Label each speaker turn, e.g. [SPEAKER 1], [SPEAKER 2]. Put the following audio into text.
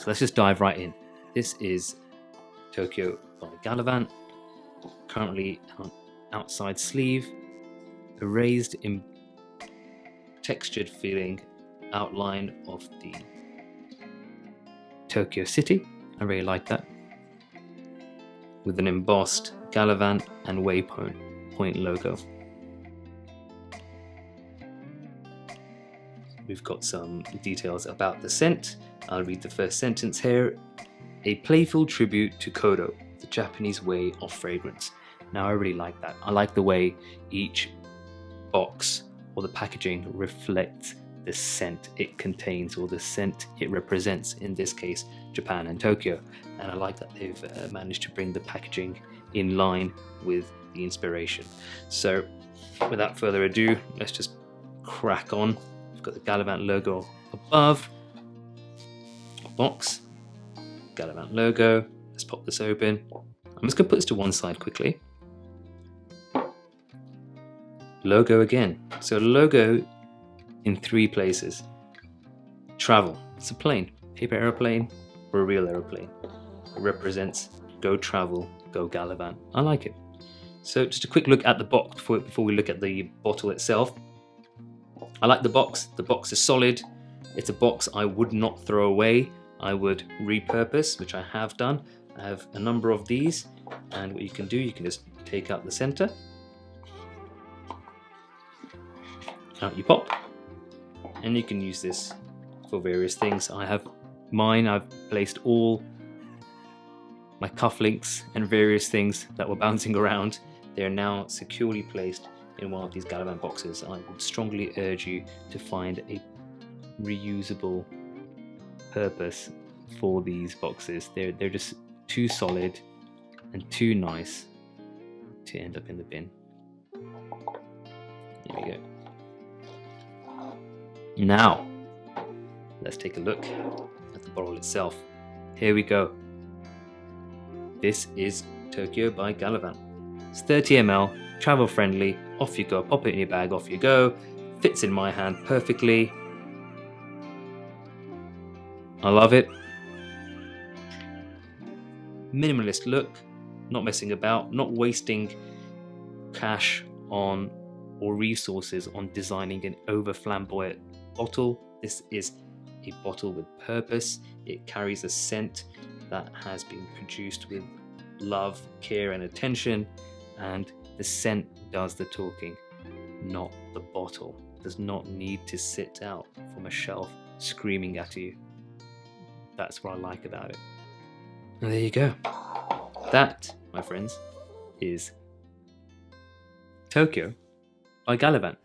[SPEAKER 1] So let's just dive right in. This is Tokyo by Gallivant, currently on outside sleeve, a raised in textured feeling outline of the Tokyo city. I really like that, with an embossed Gallivant and waypoint logo. We've got some details about the scent. I'll read the first sentence here. A playful tribute to Kodo, the Japanese way of fragrance. Now I really like that. I like the way each box or the packaging reflects the scent it contains or the scent it represents, in this case Japan and Tokyo. And I like that they've managed to bring the packaging in line with the inspiration. So without further ado, let's just crack on. We've got the Gallivant logo above, box, Gallivant logo. Let's pop this open. I'm just going to put this to one side quickly. Logo again. So logo in 3 places. Travel. It's a plane, paper aeroplane or a real aeroplane. It represents go travel, go Gallivant. I like it. So just a quick look at the box before we look at the bottle itself. I like the box. The box is solid. It's a box I would not throw away. I would repurpose, which I have done. I have a number of these, and what you can do, you can just take out the center. Out you pop, and you can use this for various things. I have mine. I've placed all my cufflinks and various things that were bouncing around. They are now securely placed in one of these Gallivant boxes. I would strongly urge you to find a reusable purpose for these boxes. They're just too solid and too nice to end up in the bin. There we go. Now let's take a look at the bottle itself. Here we go. This is Tokyo by Gallivant. It's 30 ml, travel friendly. Off you go, pop it in your bag, off you go. Fits in my hand perfectly. I love it. Minimalist look, not messing about, not wasting cash on or resources on designing an over flamboyant bottle. This is a bottle with purpose. It carries a scent that has been produced with love, care and attention, and the scent does the talking, not the bottle. It does not need to sit out from a shelf screaming at you. That's what I like about it. And there you go. That, my friends, is Tokyo by Gallivant.